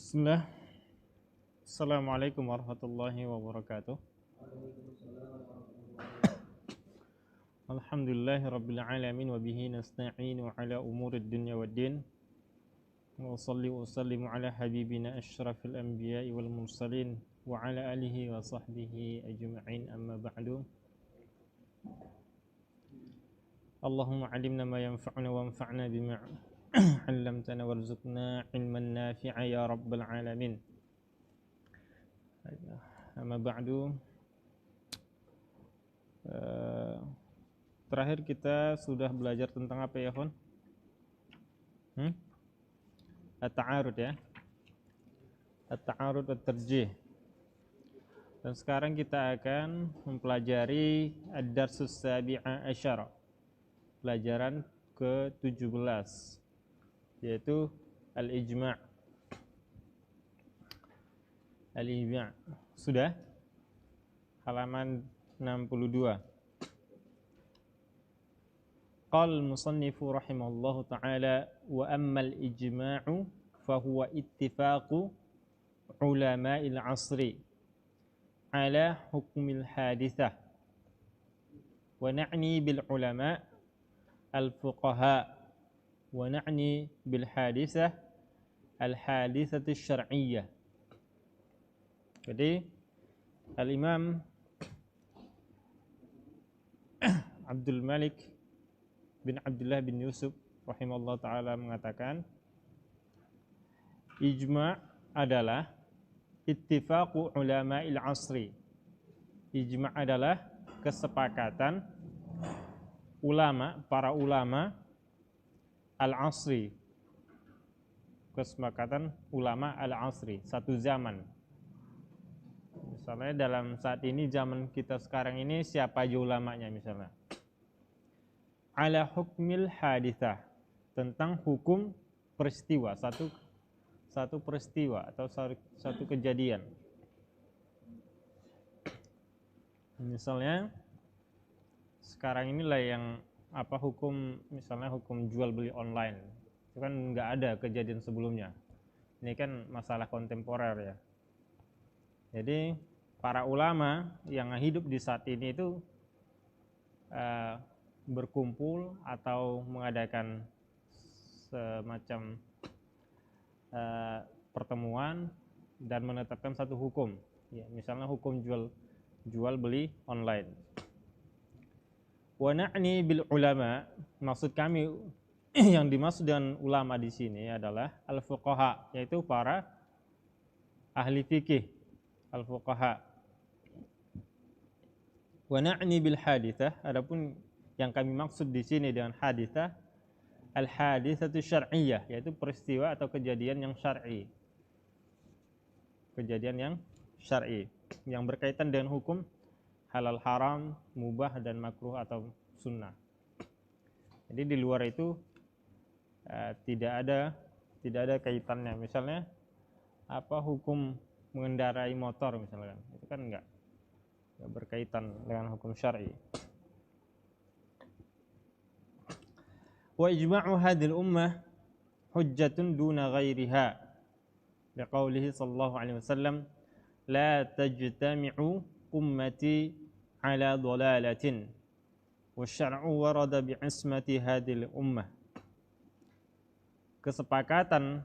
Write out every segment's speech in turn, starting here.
Bismillah. Assalamualaikum warahmatullahi wabarakatuh. Alhamdulillahi rabbil alamin wa bihi nasta'inu ala umurid dunya waddin. Wa salli wa sallimu ala habibina asyrafil anbiya'i wal mursalin wa ala alihi wa sahbihi ajma'in, amma ba'du. Allahumma alimna ma yanfa'una wa anfa'na bima 'allamtana warzuqna ilman nafi'a ya rabbal alamin. Amma ba'du. Terakhir kita sudah belajar tentang apa ya, Fon? At-ta'arud ya. At-ta'arud at-tarjih. Dan sekarang kita akan mempelajari ad-darsus sabi'a asyara. Pelajaran ke-17, yaitu al-ijma'. Al-ijma'. Sudah? Halaman 62. Qala al-musannifu rahimahullahu ta'ala wa amma al-ijma'u fahuwa ittifaqu ulama'il 'asri ala hukmil hadithah wa na'ni bil ulama' al-fuqaha wa na'ni bil hadithah al-hadithatu syar'iyyah. Jadi Al-Imam Abdul Malik bin Abdullah bin Yusuf rahimahullah ta'ala mengatakan, ijma' adalah ittifaqu ulama'il asri. Ijma' adalah kesepakatan ulama, para ulama al-asri. Kesepakatan ulama al-asri, satu zaman. Misalnya dalam saat ini, zaman kita sekarang ini, siapa aja ulamanya misalnya? Ala hukmil hadithah, tentang hukum peristiwa, satu peristiwa atau satu kejadian. Misalnya sekarang inilah yang hukum, misalnya hukum jual beli online. Itu kan nggak ada kejadian sebelumnya. Ini kan masalah kontemporer ya. Jadi para ulama yang hidup di saat ini itu berkumpul atau mengadakan semacam pertemuan dan menetapkan satu hukum, ya, misalnya hukum jual beli online. Wa na'ni bil ulama, maksud kami yang dimaksud dengan ulama di sini adalah al-fuqaha, yaitu para ahli fikih, al-fuqaha. Wa na'ni bil hadithah, adapun yang kami maksud di sini dengan hadithah, al-hadithatu syar'iyyah, yaitu peristiwa atau kejadian yang syar'i. Kejadian yang syar'i yang berkaitan dengan hukum halal haram, mubah dan makruh atau sunnah. Jadi di luar itu tidak ada kaitannya. Misalnya hukum mengendarai motor misalnya, itu kan enggak berkaitan dengan hukum syar'i. Wa ijma'u hadhil ummah hujjatun duna ghairiha, liqaulihi sallallahu alaihi wasallam, la tajtami'u ummati ala dhalalatin wasyar'u warada bi'ismati hadhil ummah. Kesepakatan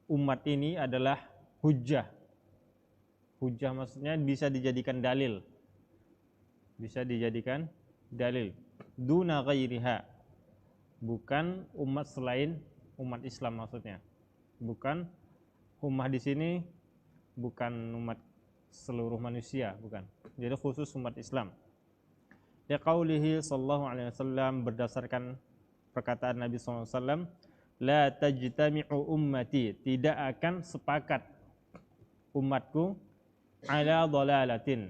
umat ini adalah hujjah. Hujjah maksudnya bisa dijadikan dalil. Bisa dijadikan dalil. Duna ghairiha, bukan umat selain umat Islam maksudnya. Bukan ummah di sini bukan umat seluruh manusia, bukan. Jadi khusus umat Islam. Liqaulihi sallallahu alaihi wasallam, berdasarkan perkataan Nabi sallallahu alaihi wasallam, la tajtami'u ummati, tidak akan sepakat umatku ala dhalalatin.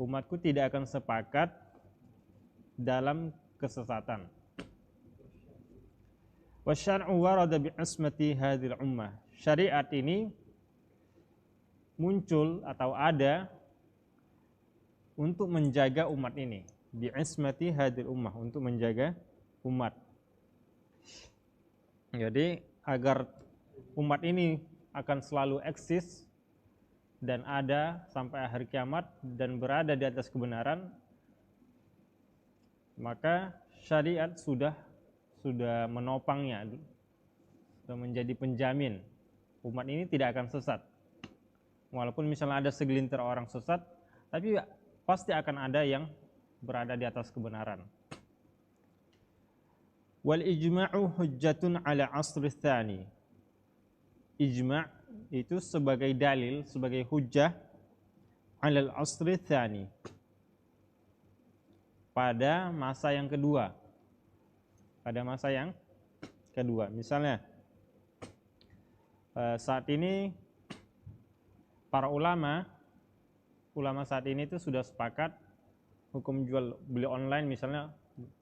Umatku tidak akan sepakat dalam kesesatan. Wasyar'u warada bi'ismati hadhil ummah. Syariat ini muncul atau ada untuk menjaga umat ini. Bi'ismati hadhil ummah, untuk menjaga umat. Jadi agar umat ini akan selalu eksis dan ada sampai akhir kiamat dan berada di atas kebenaran, maka syariat sudah menopangnya, sudah menjadi penjamin umat ini tidak akan sesat. Walaupun misalnya ada segelintir orang sesat, tapi pasti akan ada yang berada di atas kebenaran. Wal ijma'u hujjatun ala asri tsani. Ijma' itu sebagai dalil, sebagai hujjah ala asri tsani, pada masa yang kedua. Pada masa yang kedua. Misalnya saat ini para ulama saat ini itu sudah sepakat hukum jual beli online misalnya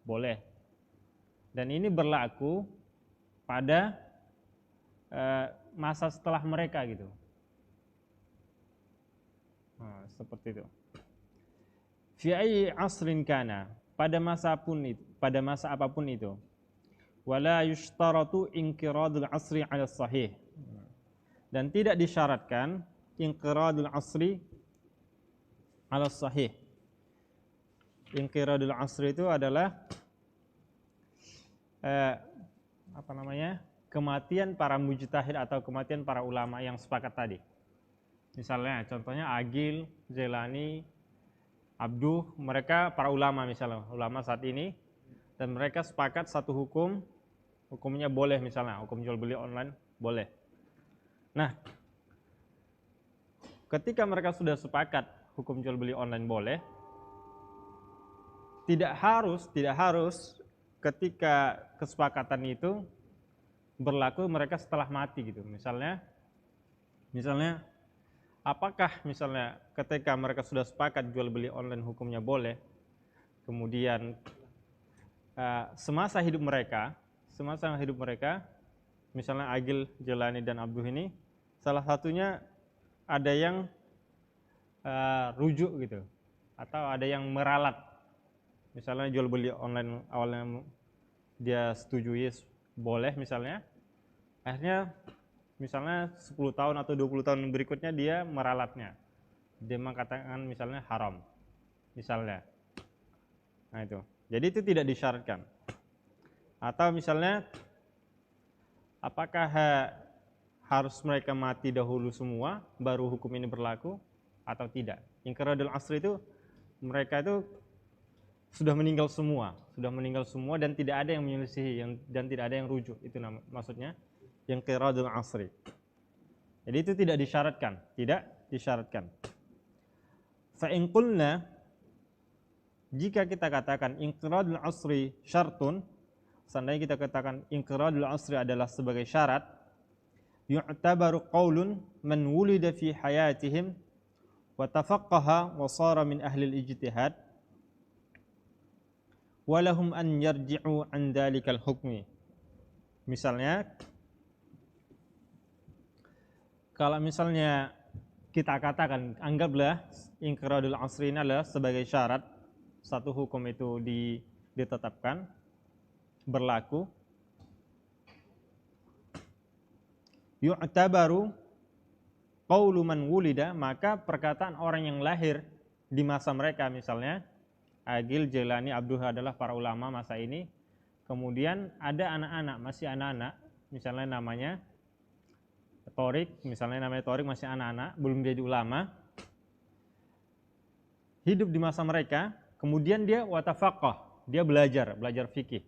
boleh. Dan ini berlaku pada masa setelah mereka gitu. Nah, seperti itu. Fi ayyi asrin kana, pada masa apapun itu. Wala yushtaratu inqiradul asri 'ala sahih. Dan tidak disyaratkan inqiradul asri 'ala sahih. Inqiradul asri itu adalah kematian para mujtahid atau kematian para ulama yang sepakat tadi. Misalnya contohnya Agil, Jailani, Abduh, mereka para ulama misalnya, ulama saat ini, dan mereka sepakat satu hukumnya boleh misalnya, hukum jual beli online boleh. Nah, ketika mereka sudah sepakat hukum jual beli online boleh, tidak harus ketika kesepakatan itu berlaku mereka setelah mati gitu. Misalnya apakah misalnya ketika mereka sudah sepakat jual beli online hukumnya boleh, kemudian semasa hidup mereka, misalnya Agil, Jailani dan Abduh ini, salah satunya ada yang rujuk gitu, atau ada yang meralat. Misalnya jual beli online awalnya dia setujui boleh misalnya, akhirnya misalnya 10 tahun atau 20 tahun berikutnya dia meralatnya, dia mengatakan misalnya haram misalnya. Nah itu, jadi itu tidak disyaratkan. Atau misalnya apakah harus mereka mati dahulu semua baru hukum ini berlaku atau tidak. Inqiradul asri itu mereka itu sudah meninggal semua dan tidak ada yang menyelisihi dan tidak ada yang rujuk. Itu maksudnya inqiradul asri. Jadi itu tidak disyaratkan. Fa in qulna, jika kita katakan inqiradul asri syartun, seandainya kita katakan inqiradul asri adalah sebagai syarat, yu'tabaru qaulun man wulida fi hayatihim wa tafaqqaha wa sara min ahli al-ijtihad wa lahum an yarji'u an dhalikal hukmi. Misalnya kalau misalnya kita katakan, anggaplah inqiradul asri ini adalah sebagai syarat satu hukum itu ditetapkan berlaku, yu'tabaru qaulu man wulida, maka perkataan orang yang lahir di masa mereka, misalnya Agil, Jailani, Abduh adalah para ulama masa ini, kemudian ada anak-anak, masih anak-anak, misalnya namanya Torik, masih anak-anak, belum jadi ulama, hidup di masa mereka, kemudian dia watafaqah, dia belajar fikih.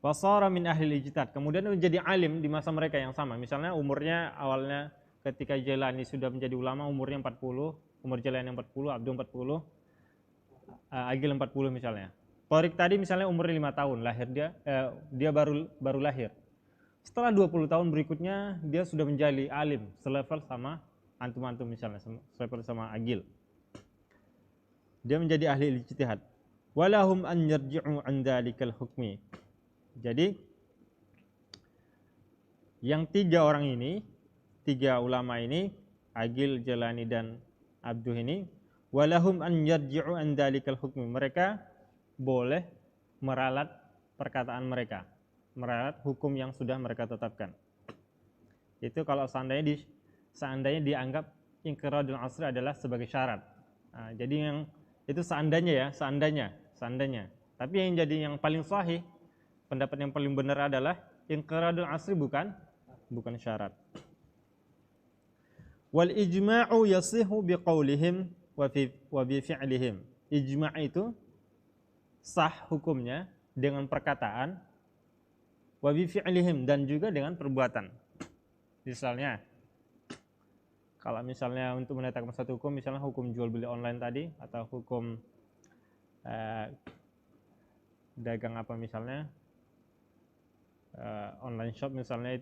Wasara min ahli ijtihad, kemudian menjadi alim di masa mereka yang sama. Misalnya umurnya awalnya ketika Jailani sudah menjadi ulama umurnya 40, umur Jailani 40, Abduh 40, Agil 40 misalnya. Torik tadi misalnya umurnya 5 tahun, lahir dia baru lahir. Setelah 20 tahun berikutnya dia sudah menjadi alim selevel sama antum-antum misalnya, selevel sama Agil. Dia menjadi ahli ijtihad. Walahum an yarji'u an dhalikal hukmi. Jadi yang tiga ulama ini, Agil, Jailani dan Abduh ini, walahum an yarji'u an dhalikal hukmi. Mereka boleh meralat perkataan mereka, meralat hukum yang sudah mereka tetapkan. Itu kalau seandainya dianggap inqiradul asri adalah sebagai syarat. Nah, jadi yang itu seandainya ya, seandainya. Tapi yang jadi yang paling sahih, pendapat yang paling benar adalah inqiradul asri bukan syarat. Wal ijma'u yasihu biqaulihim wa bi fi'lihim. Ijma' itu sah hukumnya dengan perkataan, wa bi fi'lihim, dan juga dengan perbuatan. Misalnya, kalau misalnya untuk menetapkan satu hukum, misalnya hukum jual beli online tadi, atau hukum dagang apa misalnya, online shop misalnya,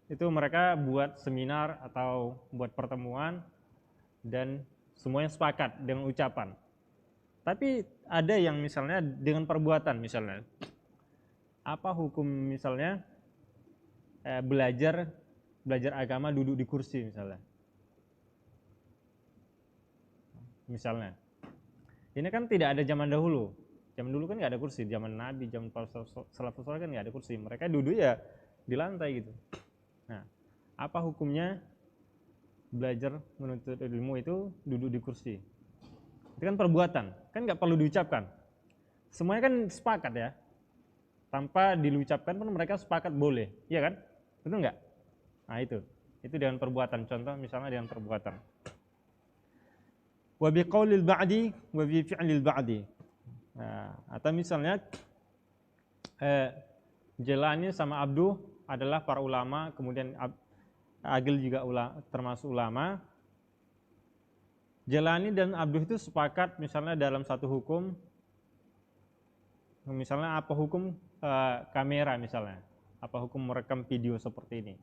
itu mereka buat seminar atau buat pertemuan dan semuanya sepakat dengan ucapan. Tapi ada yang misalnya dengan perbuatan, misalnya apa hukum misalnya belajar agama duduk di kursi misalnya ini kan tidak ada zaman dahulu kan nggak ada kursi, zaman Nabi, zaman salafus saleh kan nggak ada kursi, mereka duduk ya di lantai gitu. Nah, apa hukumnya belajar menuntut ilmu itu duduk di kursi? Itu kan perbuatan, kan nggak perlu diucapkan, semuanya kan sepakat ya, tanpa diucapkan pun mereka sepakat boleh, iya kan? Betul nggak? Nah itu dengan perbuatan. Contoh misalnya dengan perbuatan. Wa biqaulil ba'di wa bi fi'lil ba'di. Nah, atau misalnya Jelani sama Abduh adalah para ulama, kemudian Agil juga termasuk ulama. Jelani dan Abduh itu sepakat misalnya dalam satu hukum, misalnya apa hukum kamera misalnya, apa hukum merekam video seperti ini.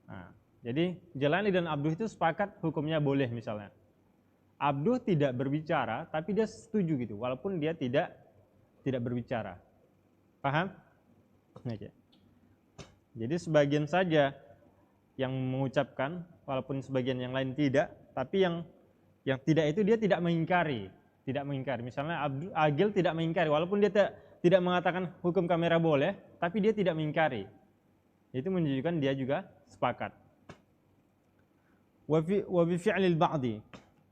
Nah, jadi Jelani dan Abduh itu sepakat hukumnya boleh misalnya. Abduh tidak berbicara, tapi dia setuju gitu, walaupun dia tidak berbicara. Paham? Oke. Jadi sebagian saja yang mengucapkan, walaupun sebagian yang lain tidak, tapi yang tidak itu dia tidak mengingkari. Misalnya Agil tidak mengingkari, walaupun dia tidak mengatakan hukum kamera boleh, tapi dia tidak mengingkari. Itu menunjukkan dia juga sepakat. Wa bi fi'lil ba'di.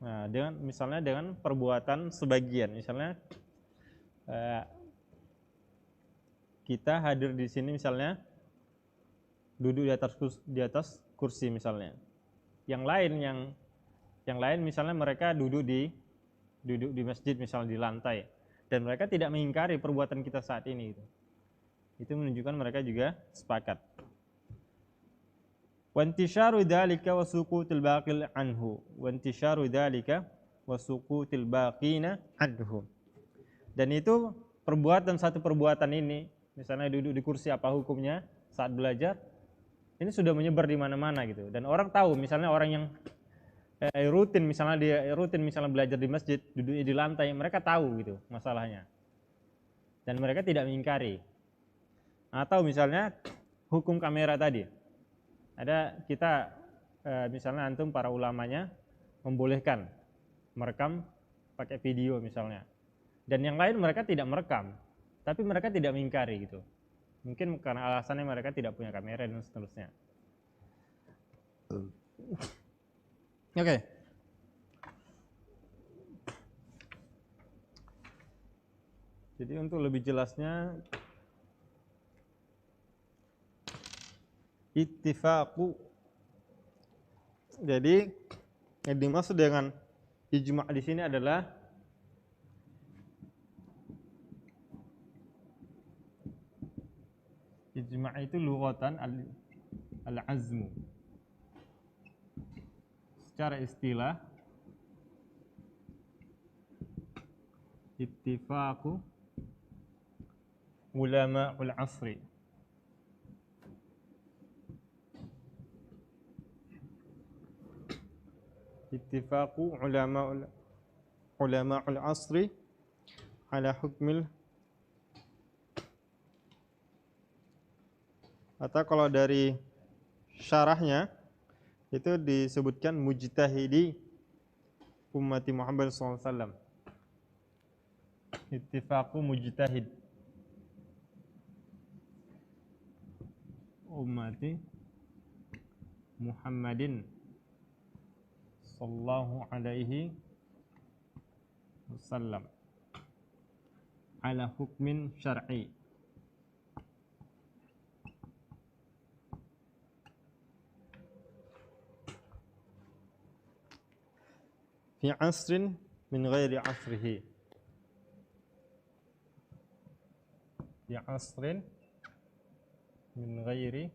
Nah, misalnya dengan perbuatan sebagian, misalnya kita hadir di sini misalnya duduk di atas kursi misalnya. Yang lain misalnya mereka duduk di masjid misalnya di lantai, dan mereka tidak mengingkari perbuatan kita saat ini gitu. Itu menunjukkan mereka juga sepakat. Wa intisharu dzalika wa suqutul baqil anhu. Wa intisharu dzalika wa suqutul baqina anhu. Dan itu satu perbuatan ini, misalnya duduk di kursi apa hukumnya saat belajar, ini sudah menyebar di mana-mana gitu. Dan orang tahu, misalnya orang yang rutin misalnya belajar di masjid, duduknya di lantai, mereka tahu gitu masalahnya. Dan mereka tidak mengingkari. Atau misalnya hukum kamera tadi. Ada kita misalnya antum para ulamanya membolehkan merekam pakai video misalnya. Dan yang lain mereka tidak merekam, tapi mereka tidak mengingkari gitu. Mungkin karena alasannya mereka tidak punya kamera dan seterusnya. Oke. Jadi untuk lebih jelasnya, ittifaqu. Jadi yang dimaksud dengan ijma' di sini adalah ijma' itu lughatan al-azmu. Secara istilah ittifaqu ulama'ul asri. Ittifaqu ulama'ul asri ala hukmil, atau kalau dari syarahnya itu disebutkan mujtahidi ummati Muhammad SAW. Ittifaqu mujtahid ummati Muhammadin sallallahu alaihi wasallam ala hukmin syar'i. Fi asrin min ghairi asrihi. Fi asrin min ghairi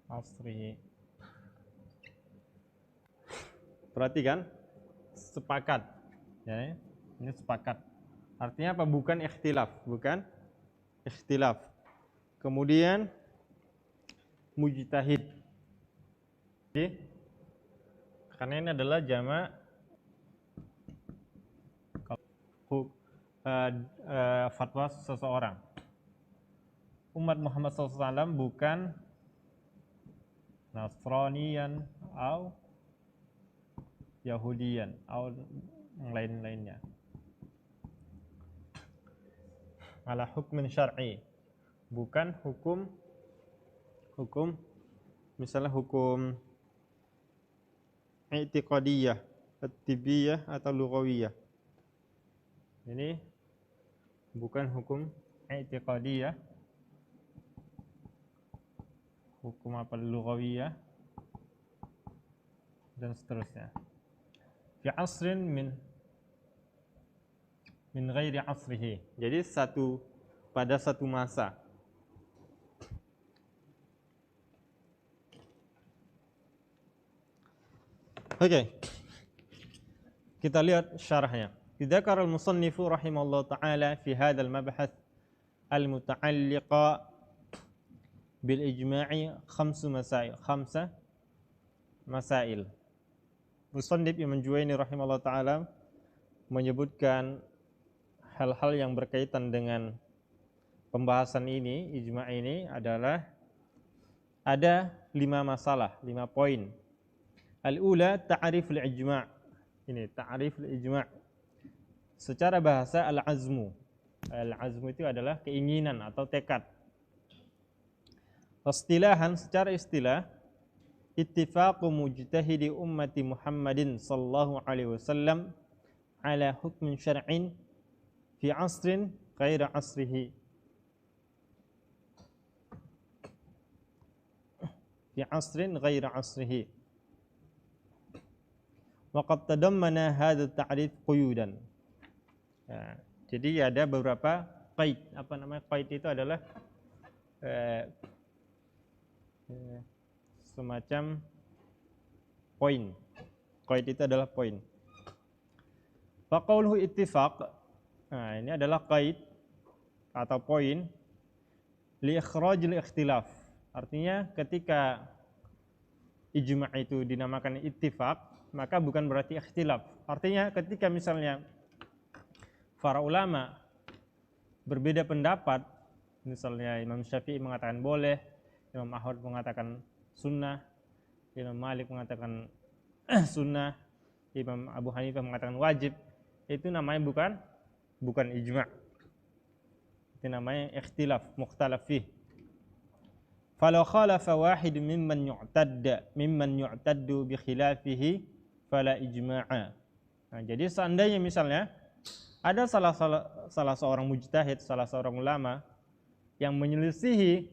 asrihi. Perhatikan, sepakat. Ya, ini sepakat. Artinya apa? Bukan ikhtilaf, bukan ikhtilaf. Kemudian mujtahid. Oke. Karena ini adalah jamak fatwa seseorang. Umat Muhammad SAW bukan Nasraniyan atau Yahudian atau yang lain-lainnya. Ala hukmin syar'i, bukan hukum misalnya hukum i'tiqadiyah, at-tibbiyah atau lughawiyah. Ini bukan hukum i'tiqadiyah, hukum apa lughawiyah dan seterusnya. Fi asrin min ghairi asrihi. Jadi pada satu masa. Oke. Kita lihat syarahnya. Dzakara al-musannifu rahimallahu taala fi hadzal mabhath al-muta'alliqa bil ijma'i khamsa masail. Musannif Imam Juwaini rahimahullah ta'ala menyebutkan hal-hal yang berkaitan dengan pembahasan ini, ijma' ini adalah ada 5 masalah, 5 poin. Al-ula ta'riful ijma'. Ini ta'riful ijma'. Secara bahasa al-azmu. Al-azmu itu adalah keinginan atau tekad. Istilahan, secara istilah, ittifaqu mujtahidi ummati Muhammadin sallallahu alaihi wasallam ala hukmin syar'in fi asrin ghairi asrihi. Fi asrin ghairi asrihi. Wa qad tadammana hadha at-ta'rif quyudan. Ya, jadi ada beberapa qaid. Apa namanya qaid itu adalah semacam poin. Qaid itu adalah poin. Fa qauluhu ittifaq. Nah, ini adalah qaid atau poin li ikhrajil ikhtilaf. Artinya ketika ijma' itu dinamakan ittifaq, maka bukan berarti ikhtilaf. Artinya ketika misalnya para ulama berbeda pendapat, misalnya Imam Syafi'i mengatakan boleh, Imam Ahmad mengatakan sunnah, Imam Malik mengatakan sunnah, Imam Abu Hanifah mengatakan wajib, itu namanya bukan ijma'. Itu namanya ikhtilaf, mukhtalaf fih. Falau khalafa wahid mimman yu'taddu bi khilafihi fala ijma'a. Nah, jadi seandainya misalnya ada salah seorang mujtahid, salah seorang ulama yang menyelisihi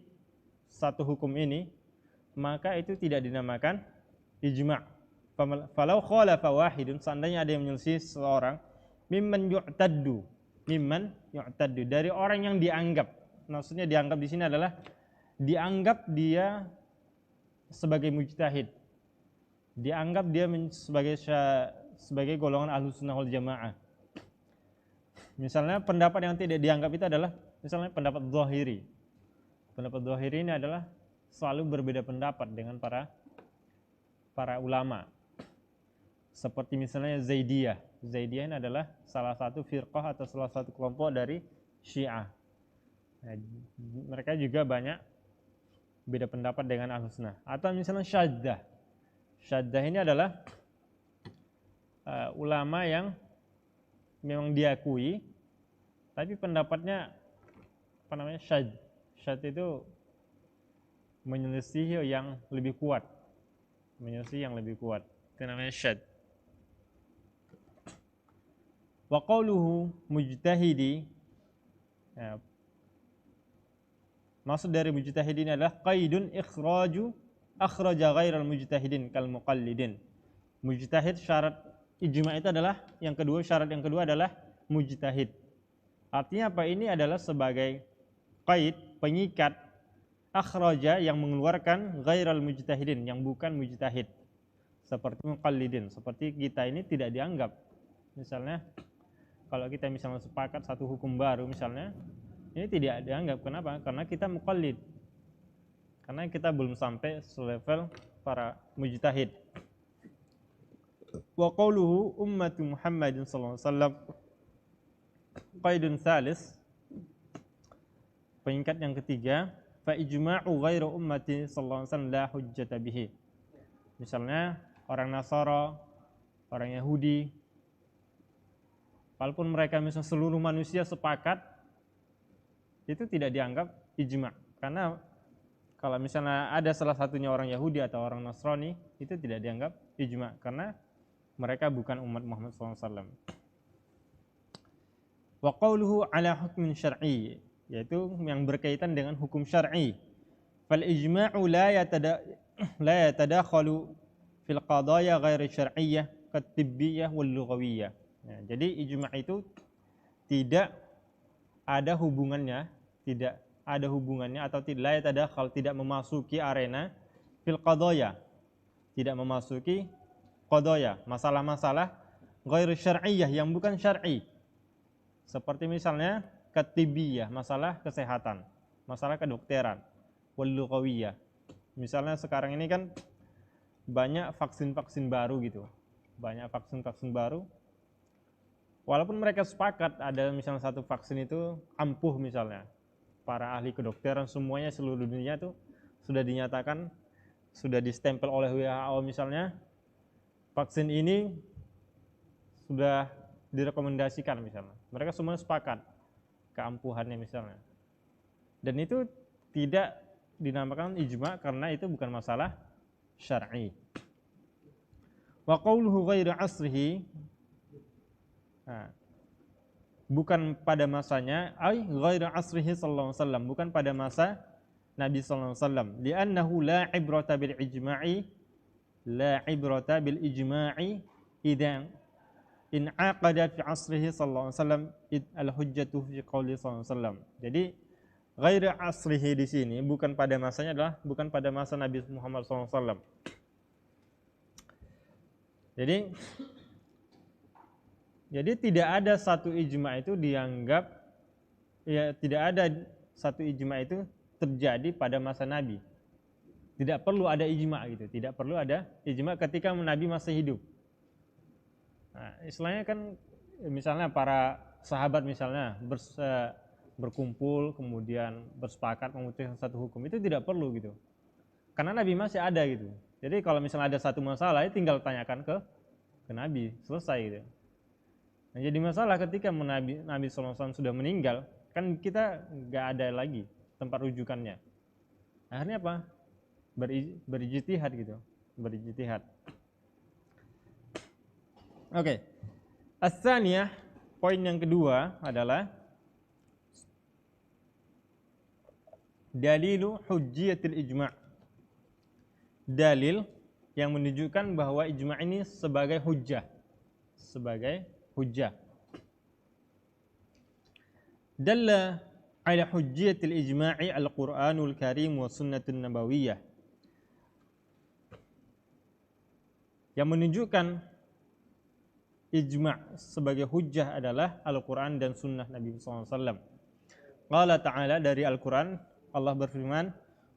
satu hukum ini, maka itu tidak dinamakan ijma'. Falau khalafa wahidun, seandainya ada yang menyelisih seseorang, mimman yu'taddu, dari orang yang dianggap. Maksudnya dianggap di sini adalah dianggap dia sebagai mujtahid. Dianggap dia sebagai golongan Ahlus Sunnah wal Jamaah. Misalnya pendapat yang tidak dianggap itu adalah misalnya pendapat Zahiri. Pendapat Zahiri ini adalah selalu berbeda pendapat dengan para ulama. Seperti misalnya Zaidiyah. Zaidiyah ini adalah salah satu firqah atau salah satu kelompok dari Syiah. Nah, mereka juga banyak beda pendapat dengan Ahlus Sunnah. Atau misalnya Syaddah. Syaddah ini adalah ulama yang memang diakui, tapi pendapatnya syadz. Syadz itu menyelisih yang lebih kuat. Menyelisih yang lebih kuat. Itu namanya syadz. Wa qawluhu mujtahidi, ya, maksud dari mujtahidin adalah qaidun akhraja ghairal mujtahidin kal muqallidin. Mujtahid syarat ijma itu adalah yang kedua, syarat yang kedua adalah mujtahid. Artinya apa? Ini adalah sebagai qaid, pengikat, akhraja yang mengeluarkan ghairal mujtahidin, yang bukan mujtahid. Seperti muqallidin, seperti kita ini tidak dianggap. Misalnya kalau kita misalnya sepakat satu hukum baru misalnya, ini tidak dianggap. Kenapa? Karena kita muqallid. Karena kita belum sampai selevel para mujtahid. Wa qawluhu ummatu Muhammadin sallallahu alaihi wasallam qaidun tsalis, pengikat yang ketiga, fa ijma'u ghairu ummati sallallahu alaihi wasallam la hujjata bihi. Misalnya orang Nasara, orang Yahudi, walaupun mereka misalnya seluruh manusia sepakat, itu tidak dianggap ijma'. Karena kalau misalnya ada salah satunya orang Yahudi atau orang Nasrani, itu tidak dianggap ijma', karena mereka bukan umat Muhammad SAW. Wa qawluhu ala hukmin syar'i, yaitu yang berkaitan dengan hukum syar'i. Fal ijma'u la yatadakhalu fil qadaya ghairi syar'iyyah kat tibbiyah wal lughawiyyah. Ya, jadi ijma' itu tidak ada hubungannya atau tidak yatadakhal, tidak memasuki arena fil qadaya, tidak memasuki qadaya, masalah-masalah ghairi syar'iyyah, yang bukan syar'i. Seperti misalnya katibiyah, masalah kesehatan, masalah kedokteran, wal lughawiyah. Misalnya sekarang ini kan banyak vaksin-vaksin baru gitu. Banyak vaksin-vaksin baru. Walaupun mereka sepakat ada misalnya satu vaksin itu ampuh misalnya. Para ahli kedokteran semuanya seluruh dunia itu sudah dinyatakan, sudah distempel oleh WHO misalnya, vaksin ini sudah direkomendasikan misalnya. Mereka semua sepakat keampuhannya misalnya. Dan itu tidak dinamakan ijma' karena itu bukan masalah syar'i. Wa qawluhu ghairu asrihi, bukan pada masanya, ay ghairu asrihi sallallahu alaihi wasallam, bukan pada masa Nabi sallallahu alaihi wasallam. Li'annahu la ibrata bil ijma'i idan in aqada fi asrihi sallallahu alaihi wasallam al hujjatu fi qouli sallallahu alaihi wasallam. Jadi ghairu asrihi di sini bukan pada masanya adalah bukan pada masa Nabi Muhammad sallallahu alaihi wasallam. Jadi tidak ada satu ijma' itu dianggap, ya tidak ada satu ijma' itu terjadi pada masa Nabi. Tidak perlu ada ijma' gitu, tidak perlu ada ijma' ketika Nabi masih hidup. Nah, istilahnya kan misalnya para sahabat misalnya berkumpul kemudian bersepakat memutuskan satu hukum, itu tidak perlu gitu. Karena Nabi masih ada gitu. Jadi kalau misalnya ada satu masalah, tinggal tanyakan ke Nabi, selesai gitu. Nah, jadi masalah ketika Nabi SAW sudah meninggal, kan kita nggak ada lagi tempat rujukannya. Akhirnya apa? Berijtihad gitu, berijtihad. Oke. As-tsaniyah, poin yang kedua adalah dalilu hujjiyatil ijma'. Dalil yang menunjukkan bahwa ijma' ini sebagai hujjah. Sebagai hujjah. Dalla ala hujjiyatil ijma'i al-Qur'anul Karim wa sunnatun nabawiyah. Yang menunjukkan ijma' sebagai hujjah adalah Al-Quran dan sunnah Nabi SAW. Qala ta'ala, dari Al-Quran Allah berfirman,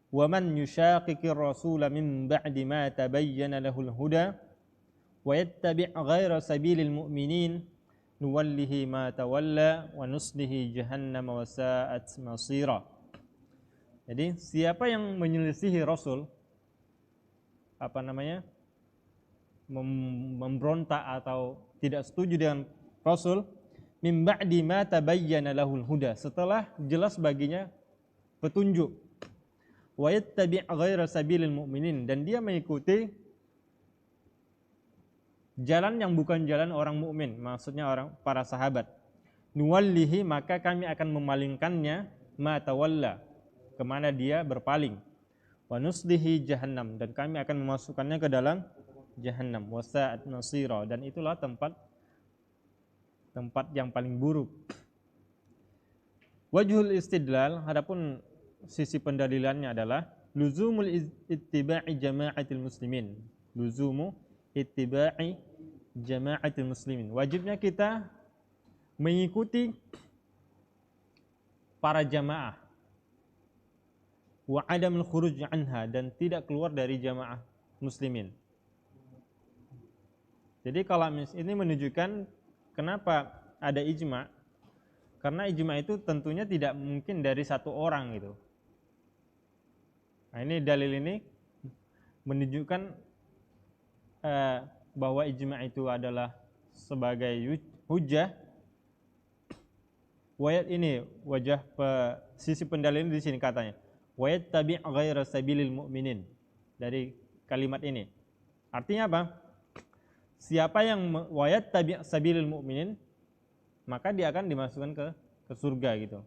وَمَنْ يُشَاقِقِ الرَّسُولَ مِنْ بَعْدِ مَا تَبَيَّنَ لَهُ الْهُدَى وَيَتَّبِعْ غَيْرَ سَبِيلِ الْمُؤْمِنِينَ نُوَلِّهِ مَا تَوَلَّى وَنُصْلِهِ جَهَنَّمَ وَسَاءَتْ مَصِيرًا. Jadi siapa yang menyelisihi Rasul, memberontak atau tidak setuju dengan Rasul, min ba'di ma tabayyana lahul huda, setelah jelas baginya petunjuk, wa yattabi' ghaira sabilil mu'minin, dan dia mengikuti jalan yang bukan jalan orang mukmin, maksudnya orang para sahabat. Nuwallihi, maka kami akan memalingkannya, ma tawalla, kemana dia berpaling. Wa nuslihi jahannam, dan kami akan memasukkannya ke dalam jahannam. Wa sa'at masira, dan itulah tempat yang paling buruk. Wajhul istidlal, adapun sisi pendalilannya adalah luzumul ittiba'i jama'atil muslimin. Luzumu ittiba'i jama'atil muslimin. Wajibnya kita mengikuti para jamaah. Wa adamul khuruj anha, dan tidak keluar dari jamaah muslimin. Jadi kalau ini menunjukkan kenapa ada ijma'. Karena ijma' itu tentunya tidak mungkin dari satu orang gitu. Nah, ini dalil ini menunjukkan bahwa ijma' itu adalah sebagai hujjah. Wayat ini wajah sisi pendalil di sini katanya. Wayat tabi' ghaira sabilil mu'minin. Dari kalimat ini. Artinya apa? Siapa yang wayat tabi' sabilil mu'minin, maka dia akan dimasukkan ke surga gitu.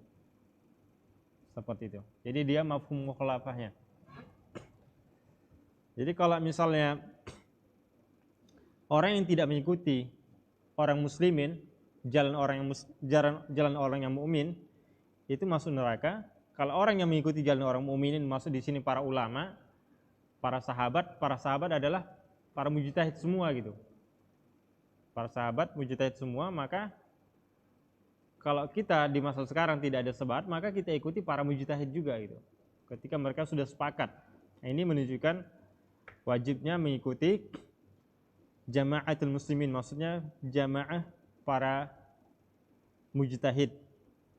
Seperti itu. Jadi dia mafhum mukhalafahnya. Jadi kalau misalnya orang yang tidak mengikuti orang muslimin, jalan orang yang mukmin, itu masuk neraka. Kalau orang yang mengikuti jalan orang mukminin, masuk di sini para ulama, para sahabat adalah para mujtahid semua gitu. Para sahabat mujtahid semua, maka kalau kita di masa sekarang tidak ada sebat, maka kita ikuti para mujtahid juga gitu. Ketika mereka sudah sepakat. Nah, ini menunjukkan wajibnya mengikuti jama'atul muslimin, maksudnya jamaah para mujtahid.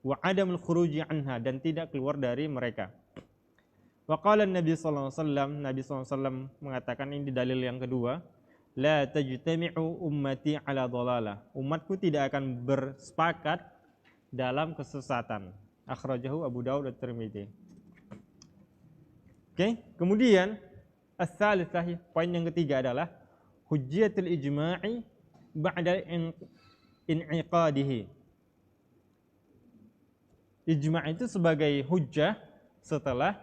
Wa adamul khuruji anha, dan tidak keluar dari mereka. Wa qala Nabi sallallahu alaihi wasallam, Nabi sallallahu alaihi wasallam mengatakan, ini dalil yang kedua, la tajtami'u ummati ala dhalalah. Umatku tidak akan bersepakat dalam kesesatan. Akhrajahu Abu Daud dan Tirmidzi. Oke, kemudian as-salisah, poin yang ketiga adalah hujjatul ijma'i ba'da in'iqadihi. Ijma' itu sebagai hujjah setelah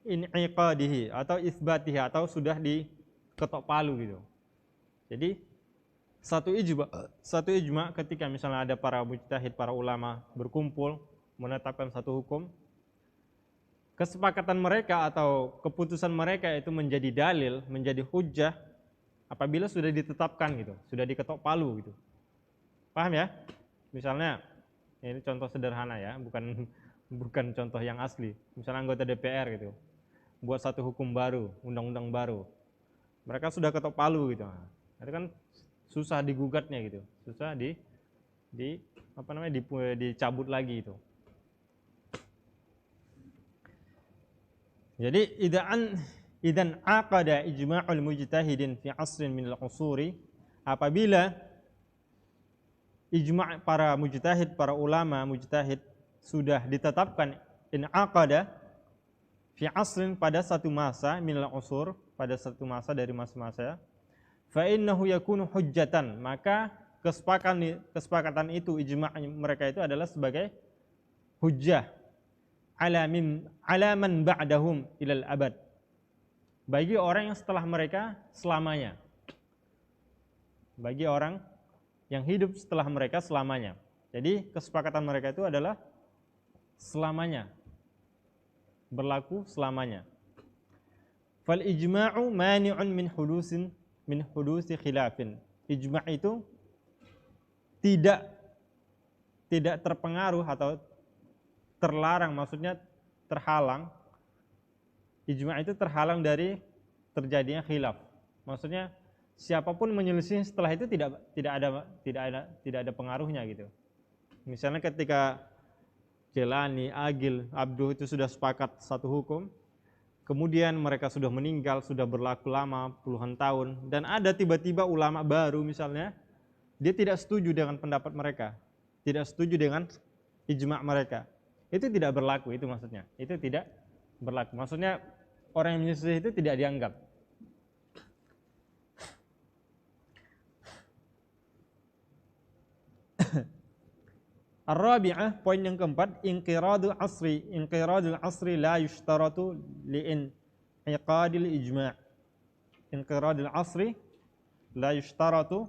in'iqadihi atau isbatihi, atau sudah diketok palu gitu. Jadi satu ijma ketika misalnya ada para mujtahid, para ulama berkumpul menetapkan satu hukum, kesepakatan mereka atau keputusan mereka itu menjadi dalil, menjadi hujjah apabila sudah ditetapkan gitu, sudah diketok palu gitu. Paham ya? Misalnya ini contoh sederhana ya, bukan contoh yang asli. Misalnya anggota DPR gitu, buat satu hukum baru, undang-undang baru, mereka sudah ketok palu gitu. Nah, itu kan susah digugatnya gitu, susah dicabut lagi itu. Jadi idan aqada ijma'ul mujtahidin fi asrin min al-usuri, apabila ijma' para mujtahid, para ulama mujtahid sudah ditetapkan in aqada fi asrin, pada satu masa min al-usur, pada satu masa dari masa-masa, fa innahu yakunu hujjatan, maka kesepakatan itu, ijma' mereka itu adalah sebagai hujjah ala man ba'dahum ilal abad, bagi orang yang setelah mereka selamanya, bagi orang yang hidup setelah mereka selamanya. Jadi kesepakatan mereka itu adalah selamanya, berlaku selamanya. Fal ijma'u mani'un min hudusi khilafin. Ijma' itu tidak terpengaruh atau terlarang, maksudnya terhalang. Ijma' itu terhalang dari terjadinya khilaf. Maksudnya siapapun menyelisih setelah itu tidak ada pengaruhnya gitu. Misalnya ketika Jelani, Agil, Abduh itu sudah sepakat satu hukum, kemudian mereka sudah meninggal, sudah berlaku lama puluhan tahun, dan ada tiba-tiba ulama baru misalnya, dia tidak setuju dengan pendapat mereka, tidak setuju dengan ijma' mereka. itu tidak berlaku, itu maksudnya. Itu tidak berlaku. Maksudnya orang yang menyelesaikan itu tidak dianggap. Ar-rabi'ah, poin yang keempat, inqiradul asri. Inqiradul asri la yushtaratu li'in'iqadil ijma'. Inqiradul asri la yushtaratu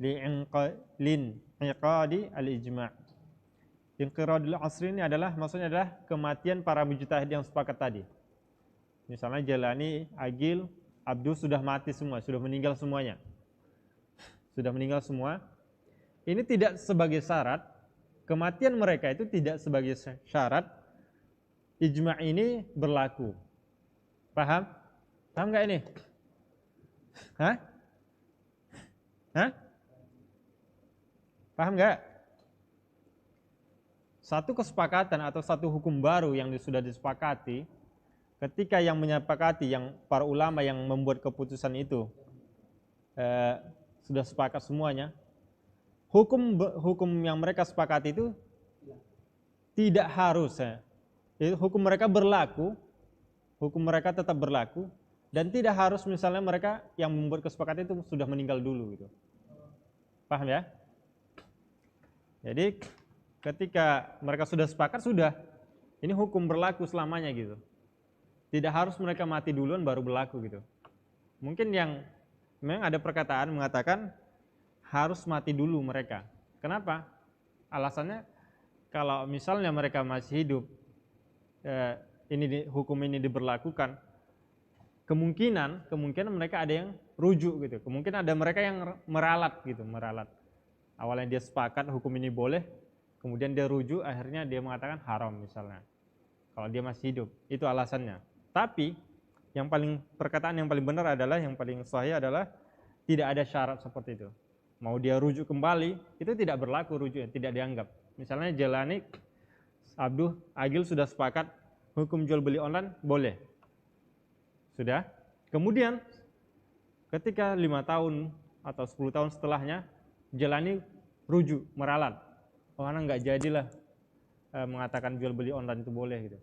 li'in'iqadi al-ijma'. Inqiradul asri ini adalah, maksudnya adalah kematian para mujtahid yang sepakat tadi. Misalnya Jalani, Agil, Abdul sudah mati semua, sudah meninggal semuanya. Sudah meninggal semua. Ini tidak sebagai syarat. Kematian mereka itu tidak sebagai syarat ijma' ini berlaku. Paham? Paham nggak ini? Hah? Hah? Paham nggak? Satu kesepakatan atau satu hukum baru yang sudah disepakati, ketika yang menyepakati, yang para ulama yang membuat keputusan itu sudah sepakat semuanya, hukum yang mereka sepakati itu tidak harus hukum mereka berlaku, hukum mereka tetap berlaku, dan tidak harus misalnya mereka yang membuat kesepakatan itu sudah meninggal dulu gitu. Paham ya? Jadi ketika mereka sudah sepakat, sudah ini hukum berlaku selamanya gitu. Tidak harus mereka mati duluan baru berlaku gitu. Mungkin yang memang ada perkataan mengatakan harus mati dulu mereka. Kenapa? Alasannya kalau misalnya mereka masih hidup, hukum ini diberlakukan, kemungkinan mereka ada yang rujuk gitu. Kemungkinan ada mereka yang meralat gitu, meralat. Awalnya dia sepakat hukum ini boleh, kemudian dia rujuk, akhirnya dia mengatakan haram misalnya. Kalau dia masih hidup, itu alasannya. Tapi perkataan yang paling benar adalah, yang paling sahih adalah tidak ada syarat seperti itu. Mau dia rujuk kembali, itu tidak berlaku rujuknya, tidak dianggap. Misalnya Jalani, Abduh, Agil sudah sepakat hukum jual beli online boleh. Sudah. Kemudian ketika 5 tahun atau 10 tahun setelahnya Jalani rujuk, meralat. Oh, anak nggak jadilah mengatakan jual beli online itu boleh gitu.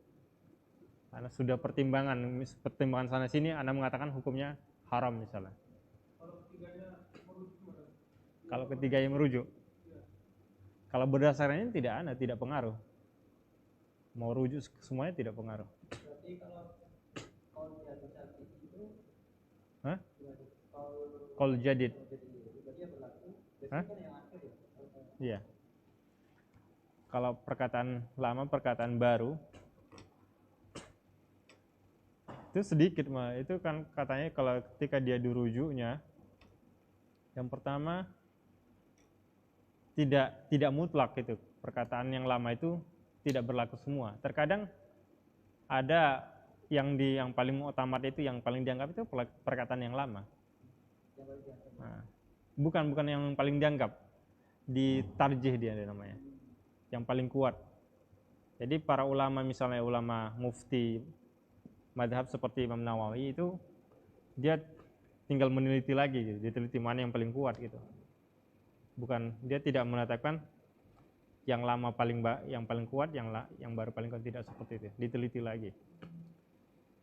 Karena sudah pertimbangan sana sini, anak mengatakan hukumnya haram misalnya. Kalau ketiganya merujuk, kalau berdasarkan ini tidak pengaruh. Mau rujuk semuanya tidak pengaruh. Berarti kalau jadid itu, Hah? Kalau jadid, dia berlaku. hah? Kan yang akhir ya. Iya. Kalau perkataan lama, perkataan baru, itu sedikit mah. Itu kan katanya kalau ketika dia dirujuknya, yang pertama tidak mutlak gitu. Perkataan yang lama itu tidak berlaku semua. Terkadang ada yang paling utamat itu, yang paling dianggap itu perkataan yang lama. Nah, bukan yang paling dianggap, ditarjih dia namanya, yang paling kuat. Jadi para ulama, misalnya ulama mufti madhab seperti Imam Nawawi itu, dia tinggal meneliti lagi gitu, diteliti mana yang paling kuat gitu. Bukan, dia tidak mengatakan yang lama yang paling kuat, yang baru paling kuat, tidak seperti itu. Diteliti lagi.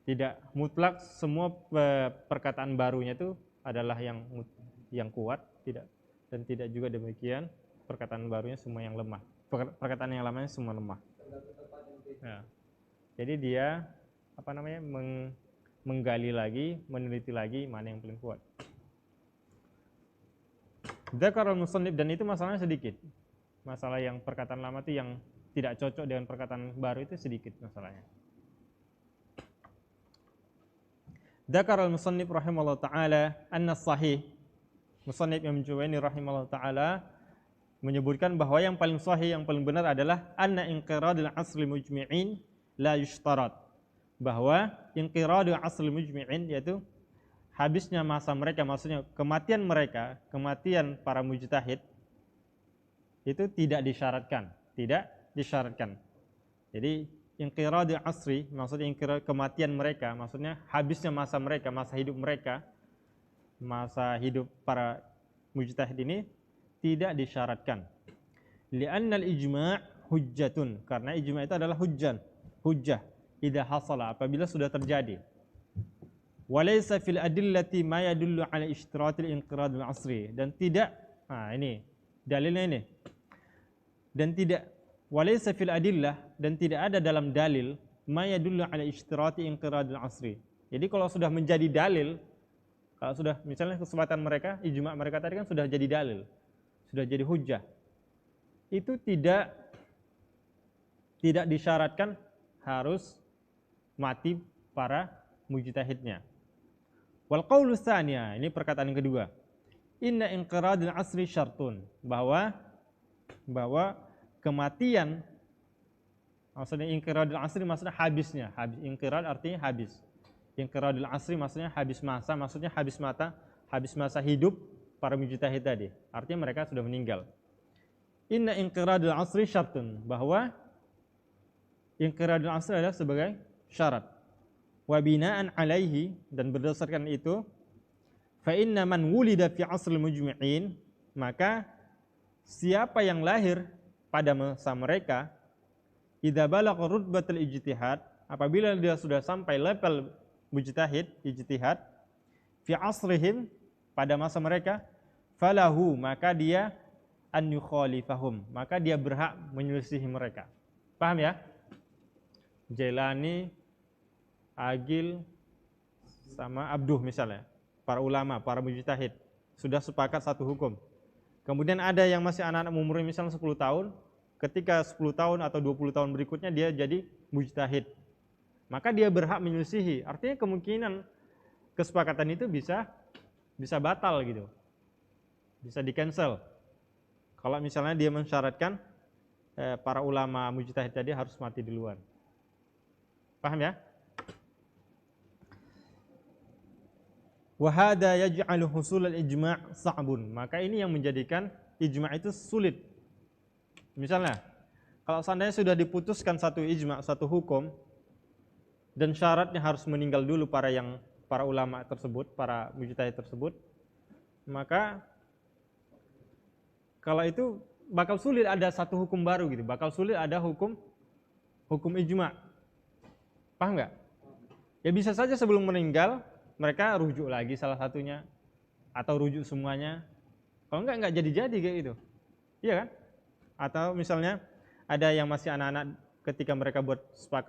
Tidak mutlak semua perkataan barunya itu adalah yang kuat, tidak, dan tidak juga demikian perkataan barunya semua yang lemah. Perkataan yang lamanya semua lemah. Ya. Jadi dia menggali lagi, meneliti lagi mana yang paling kuat. Dzakarul musannif, dan itu masalahnya sedikit. Masalah yang perkataan lama itu yang tidak cocok dengan perkataan baru itu sedikit masalahnya. Dzakarul musannif rahimahullah taala anna sahih. Musannif yang Juwaini rahimahullah taala menyebutkan bahwa yang paling sahih, yang paling benar adalah anna inqiradul asli mujmi'in la yushtarat. Bahwa inqiradul asli mujmi'in, yaitu habisnya masa mereka, maksudnya kematian mereka, kematian para mujtahid, itu tidak disyaratkan. Jadi inqiradul asri, maksudnya kematian mereka, maksudnya habisnya masa mereka, masa hidup mereka, masa hidup para mujtahid ini tidak disyaratkan. Li'anna al-ijma' hujjatun, karena ijma itu adalah hujjah idza hasala, apabila sudah terjadi. Walaysa fil adillati ma yadullu ala ishtiratil inqirad al-asri, dan tidak, ini dalilnya ini, dan tidak, walaysa fil adillah, dan tidak ada dalam dalil ma yadullu ala ishtirati inqirad al-asri. Jadi kalau sudah menjadi dalil, kalau sudah misalnya kesempatan mereka, ijma mereka tadi kan sudah jadi dalil, sudah jadi hujjah, itu tidak disyaratkan harus mati para mujtahidnya. Wal qaulu tsaniya, ini perkataan yang kedua. Inna inqiradul asri syartun, bahwa kematian, maksudnya inqiradul asri maksudnya habisnya. Inqirad artinya habis. Inqiradul asri maksudnya habis masa, maksudnya habis masa hidup para mujtahid tadi. Artinya mereka sudah meninggal. Inna inqiradul asri syartun, bahwa inqiradul asri adalah sebagai syarat. Wa bina'an alaihi, dan berdasarkan itu, fa inna man wulida fi asril mujmi'in, maka siapa yang lahir pada masa mereka, idza balagha rutbatul ijtihad, apabila dia sudah sampai level ijtihad, fi asrihim, pada masa mereka, falahu, maka dia an yukhalifahum, maka dia berhak menyelisihi mereka. Paham ya? Jailani, Agil, sama Abduh misalnya, para ulama, para mujtahid sudah sepakat satu hukum. Kemudian ada yang masih anak-anak umurnya misalnya 10 tahun, ketika 10 tahun atau 20 tahun berikutnya dia jadi mujtahid, maka dia berhak menyelisihi. Artinya kemungkinan kesepakatan itu bisa batal gitu, bisa di-cancel. Kalau misalnya dia mensyaratkan para ulama mujtahid tadi harus mati duluan. Paham ya? Wa hadza yaj'alu husul al-ijma' sa'bun, maka ini yang menjadikan ijma' itu sulit. Misalnya, kalau seandainya sudah diputuskan satu ijma', satu hukum, dan syaratnya harus meninggal dulu para ulama tersebut, para mujtahid tersebut, maka kalau itu bakal sulit ada satu hukum baru gitu, bakal sulit ada hukum ijma'. Paham nggak? Ya bisa saja sebelum meninggal mereka rujuk lagi salah satunya, atau rujuk semuanya. Kalau nggak jadi kayak gitu, iya kan? Atau misalnya ada yang masih anak-anak, ketika mereka buat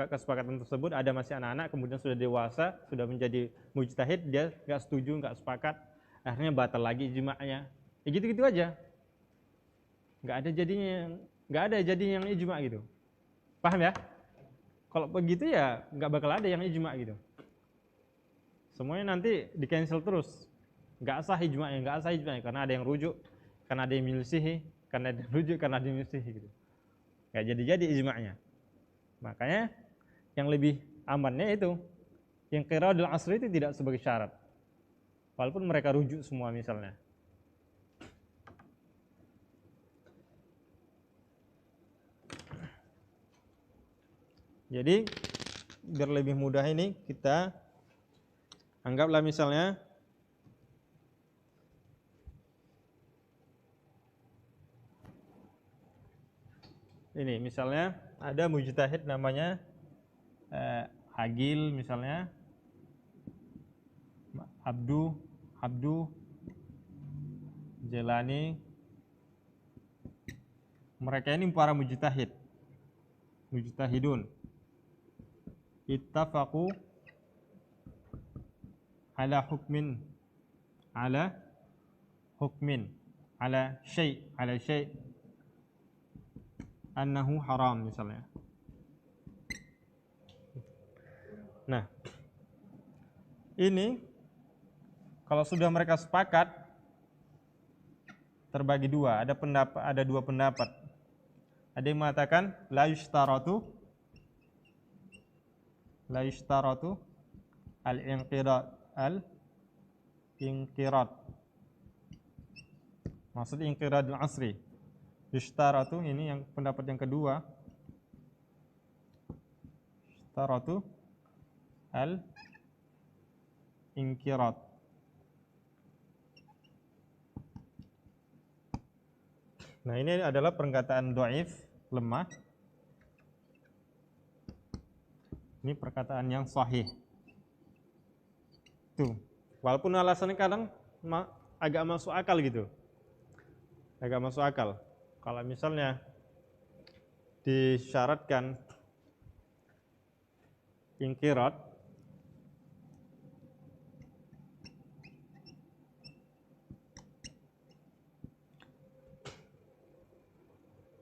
kesepakatan tersebut, ada masih anak-anak, kemudian sudah dewasa, sudah menjadi mujtahid, dia nggak setuju, nggak sepakat, akhirnya batal lagi ijma'nya. Ya gitu-gitu aja, nggak ada jadinya yang ijma' gitu. Paham ya? Kalau begitu ya nggak bakal ada yang ijma' gitu. Semuanya nanti di-cancel terus. Nggak sah ijma'nya, karena ada yang rujuk, karena ada yang menyelisihi, karena ada yang rujuk, karena ada yang menyelisihi gitu. Nggak jadi ijma'nya. Makanya yang lebih amannya itu, yang inqiradul asri itu tidak sebagai syarat. Walaupun mereka rujuk semua misalnya. Jadi biar lebih mudah ini, kita anggaplah misalnya ini, misalnya ada mujtahid namanya Agil misalnya, Abdu, Jailani, mereka ini para mujtahidun, ittafaqu ala hukmin ala syai' annahu haram misalnya. Nah, ini kalau sudah mereka sepakat, terbagi dua, ada dua pendapat. Ada yang mengatakan la yushtaratu al-inqirad. Maksud inqiradul asri. Yushtaratu, ini yang pendapat yang kedua. Yushtaratu al-inqirad. Nah, ini adalah perkataan dhaif, lemah. Ini perkataan yang sahih. Tuh. Walaupun alasannya kadang agak masuk akal gitu. Agak masuk akal. Kalau misalnya disyaratkan ingkirat,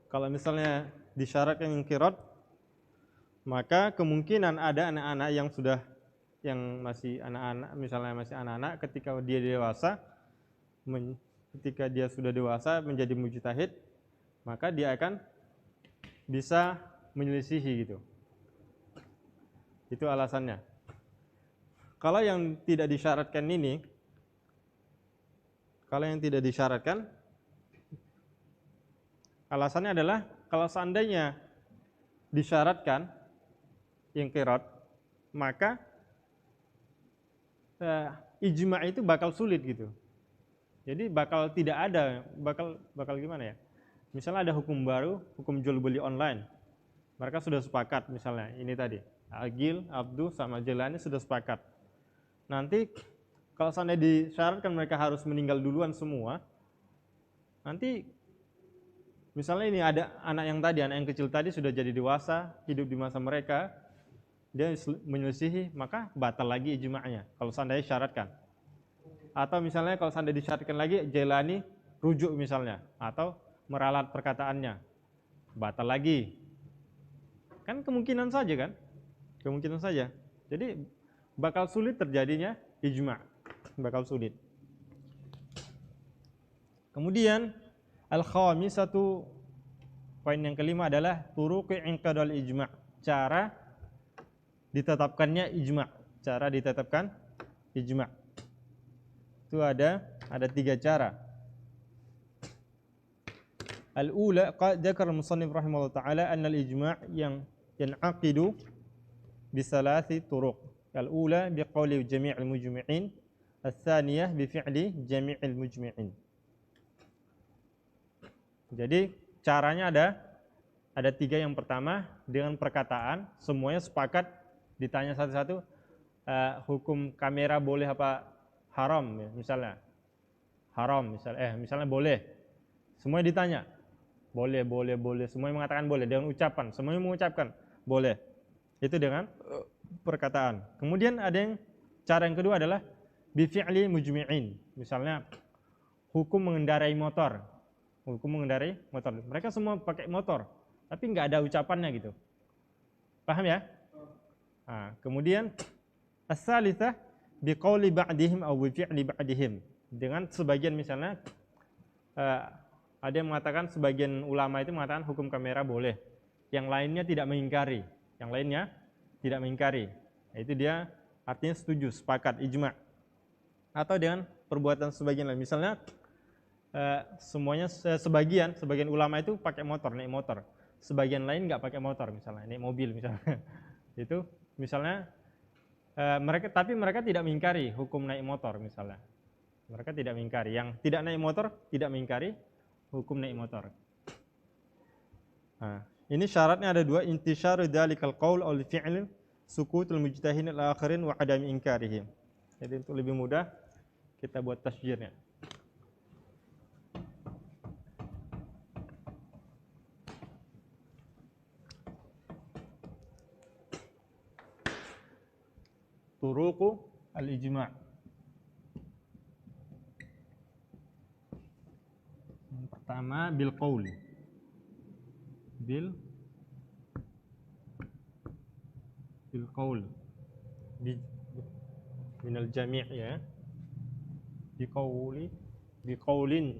kalau misalnya disyaratkan ingkirat, maka kemungkinan ada anak-anak yang masih anak-anak, misalnya masih anak-anak, ketika dia dewasa, ketika dia sudah dewasa menjadi mujtahid, maka dia akan bisa menyelisihi gitu. Itu alasannya. Kalau yang tidak disyaratkan ini, kalau yang tidak disyaratkan, alasannya adalah kalau seandainya disyaratkan ingkirat, maka ijma' itu bakal sulit gitu. Jadi bakal tidak ada, bakal gimana ya? Misalnya ada hukum baru, hukum jual beli online. Mereka sudah sepakat misalnya ini tadi, Agil, Abdu sama Jelani sudah sepakat. Nanti kalau seandainya disyaratkan mereka harus meninggal duluan semua, nanti misalnya ini ada anak yang kecil tadi sudah jadi dewasa, hidup di masa mereka, dia menyelisihi, maka batal lagi ijma'nya kalau seandainya disyaratkan. Atau misalnya kalau seandainya disyaratkan lagi, Jailani rujuk misalnya, atau meralat perkataannya, batal lagi. Kan kemungkinan saja kan? Kemungkinan saja. Jadi bakal sulit terjadinya ijma'. Bakal sulit. Kemudian al-khamisatu, poin yang kelima adalah turuqi inqadal ijma'. Cara ditetapkannya ijma'. Cara ditetapkan ijma'. Itu ada 3 cara. Al-ula, qad dzakara al-musannif rahimahullah ta'ala anna al-ijma' yang yan'aqidu bi thalathi turuq. Al-ula biqauli jami' al-mujmi'in, al-thaniyah bi fi'li jami' al-mujmi'in. Jadi caranya ada 3. Yang pertama dengan perkataan, semuanya sepakat, ditanya satu-satu, hukum kamera boleh apa haram ya, misalnya. Haram misalnya boleh. Semuanya ditanya. Boleh. Semuanya mengatakan boleh dengan ucapan. Semuanya mengucapkan boleh. Itu dengan perkataan. Kemudian ada cara yang kedua adalah bi fi'li mujmi'in. Misalnya hukum mengendarai motor. Hukum mengendarai motor. Mereka semua pakai motor, tapi nggak ada ucapannya gitu. Paham ya? Nah, kemudian as-salitsah biqauli ba'dihim aw bi fi'li ba'dihim. Dengan sebagian misalnya ada yang mengatakan, sebagian ulama itu mengatakan hukum kamera boleh, yang lainnya tidak mengingkari. Nah, itu dia artinya setuju, sepakat, ijma'. Atau dengan perbuatan sebagian lain. Misalnya semuanya sebagian ulama itu pakai motor, naik motor. Sebagian lain nggak pakai motor, misalnya naik mobil misalnya. Itu misalnya tapi mereka tidak mengingkari hukum naik motor misalnya. Mereka tidak mengingkari. Yang tidak naik motor tidak mengingkari hukum naik motor. Nah, ini syaratnya ada 2, intisyaru dzalikal qaul aw fi'l, sukutul mujtahidin al-akhirin wa adami inkarihim. Jadi untuk lebih mudah kita buat tasjirnya. Turuqu al-ijma'. Yang pertama bil qaul. Bil qaul. Minal jami' ya. Bi qaulin.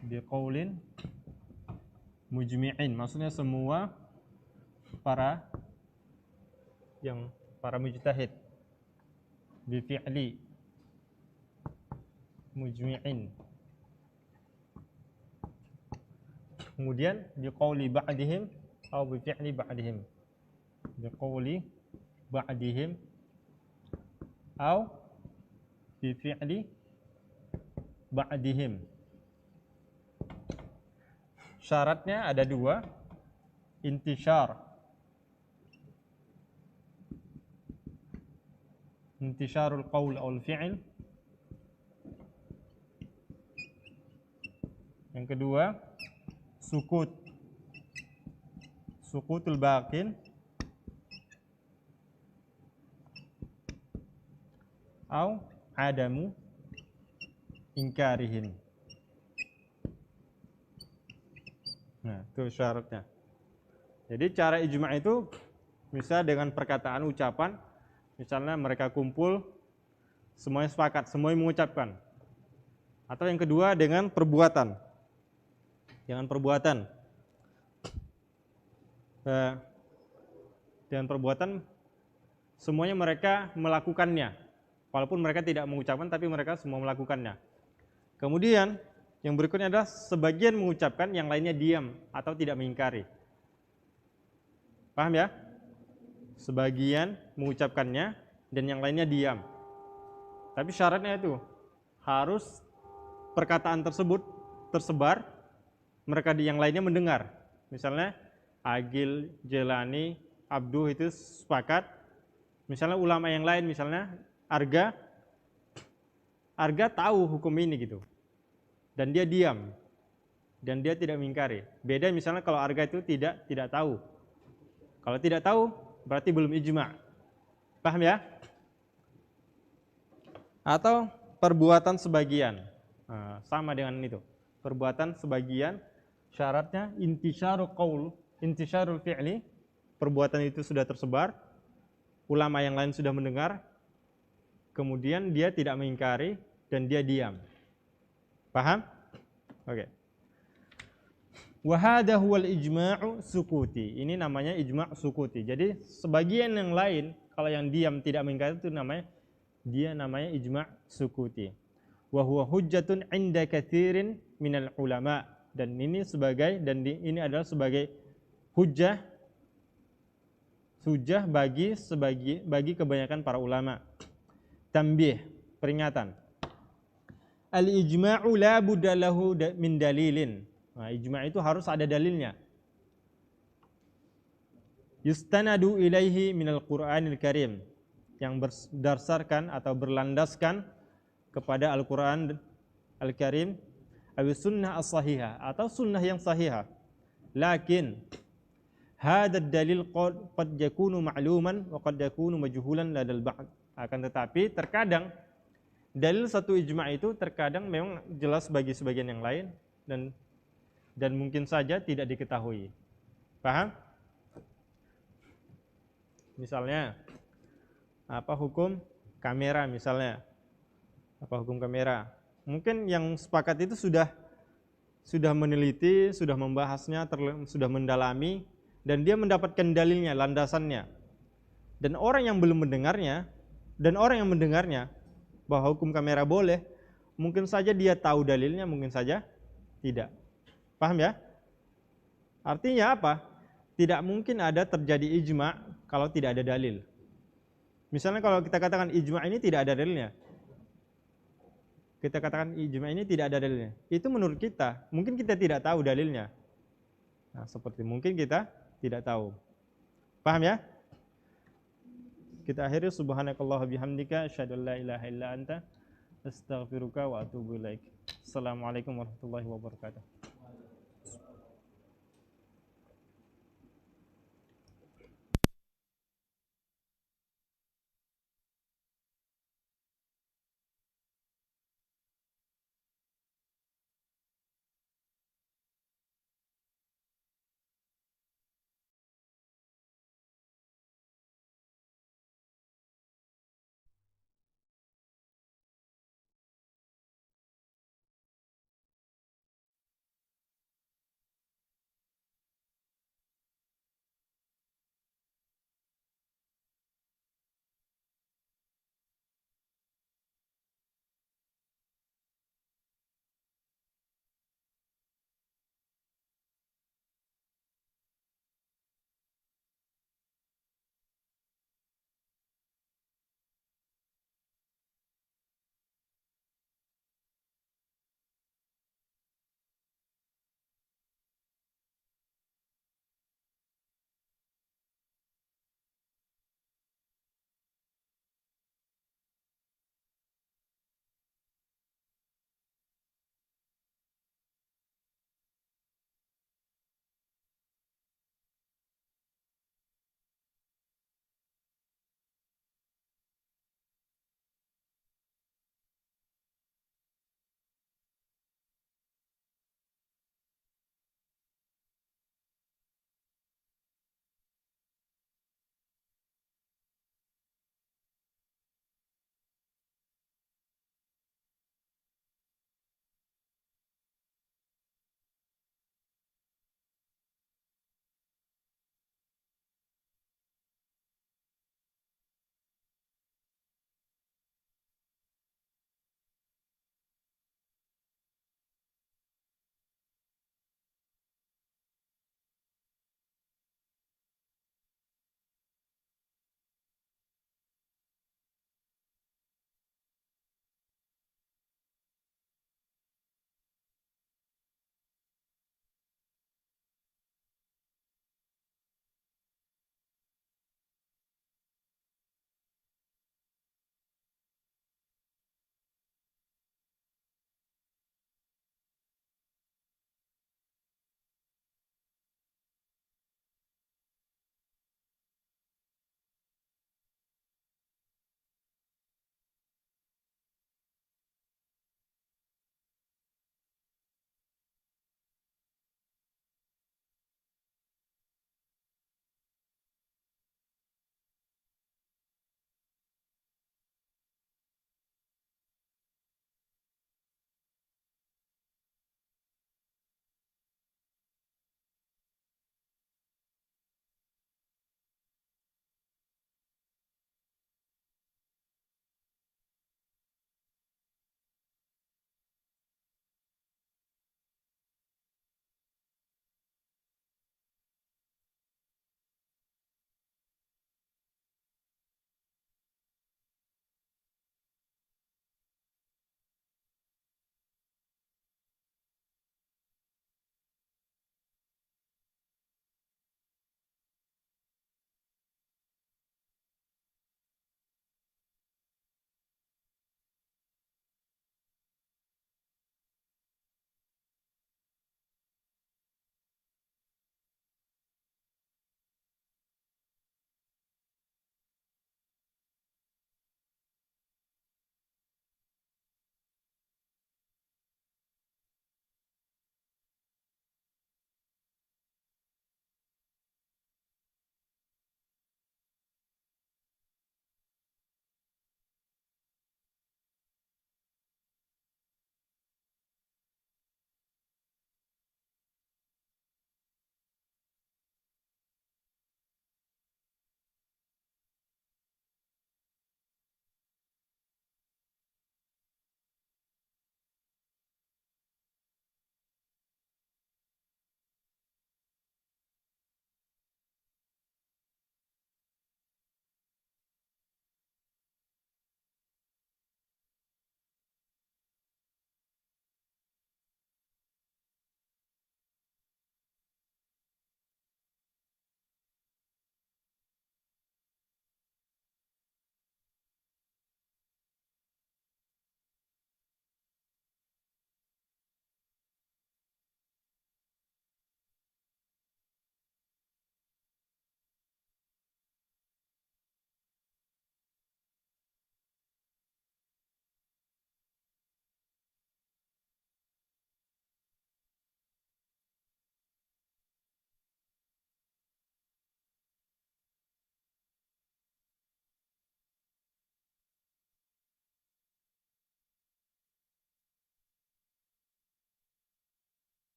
Bi qaulin mujmi'in, maksudnya semua para mujtahid. Bi fi'li mujmi'in. Kemudian bi qauli ba'dihim atau bi fi'li ba'dihim. Bi qauli ba'dihim atau bi fi'li ba'dihim. Syaratnya ada dua, intishar. Intisharul qaul aul fi'il. Yang kedua, sukut. Sukutul baqin au adamu ingkarihin. Nah, itu syaratnya. Jadi cara ijma' itu bisa dengan perkataan, ucapan. Misalnya mereka kumpul, semuanya sepakat, semuanya mengucapkan. Atau yang kedua dengan perbuatan. Dengan perbuatan. Dengan perbuatan semuanya mereka melakukannya. Walaupun mereka tidak mengucapkan, tapi mereka semua melakukannya. Kemudian yang berikutnya adalah sebagian mengucapkan, yang lainnya diam atau tidak mengingkari. Paham ya? Sebagian mengucapkannya dan yang lainnya diam. Tapi syaratnya itu harus perkataan tersebut tersebar, mereka yang lainnya mendengar. Misalnya Agil, Jelani, Abduh itu sepakat. Misalnya ulama yang lain, misalnya Arga tahu hukum ini gitu. Dan dia diam. Dan dia tidak mengingkari. Beda misalnya kalau Arga itu tidak tahu. Kalau tidak tahu berarti belum ijma'. Paham ya? Atau perbuatan sebagian. Nah, sama dengan itu. Perbuatan sebagian syaratnya intisyarul qaul, intisyarul fi'li, perbuatan itu sudah tersebar, ulama yang lain sudah mendengar, kemudian dia tidak mengingkari dan dia diam. Paham? Oke. Wa hadha huwal ijma'u sukuti. Ini namanya ijma' sukuti. Jadi sebagian yang lain kalau yang diam tidak mengingkari itu namanya ijma' sukuti. Wa huwa hujjatun 'inda katsirin minal ulama. Dan ini adalah sebagai hujjah bagi kebanyakan para ulama. Tambih, peringatan. Al-ijma'u la budda lahu min dalilin. Nah, ijma' itu harus ada dalilnya. Yustanadu ilaihi minal Qur'anil Karim, yang berdasarkan atau berlandaskan kepada Al-Qur'an Al-Karim, atau sunnah as-sahihah, atau sunnah yang sahihah. Lakin hadha dalil qad yakunu ma'luman wa qad yakunu majhulan ladal ba'd. Akan tetapi terkadang dalil satu ijma' itu terkadang memang jelas bagi sebagian yang lain dan mungkin saja tidak diketahui. Paham? Misalnya apa hukum kamera misalnya? Apa hukum kamera? Mungkin yang sepakat itu sudah meneliti, sudah membahasnya, sudah mendalami, dan dia mendapatkan dalilnya, landasannya. Dan orang yang belum mendengarnya, dan orang yang mendengarnya bahwa hukum kamera boleh, mungkin saja dia tahu dalilnya, mungkin saja tidak. Paham ya? Artinya apa? Tidak mungkin ada terjadi ijma' kalau tidak ada dalil. Misalnya kalau kita katakan ijma' ini tidak ada dalilnya. Kita katakan ijma' ini tidak ada dalilnya. Itu menurut kita, mungkin kita tidak tahu dalilnya. Nah, seperti mungkin kita tidak tahu. Paham ya? Kita akhiri subhanakallah bihamdika asyhadu an la ilaha illa anta astaghfiruka wa atubu ilaik. Assalamualaikum warahmatullahi wabarakatuh.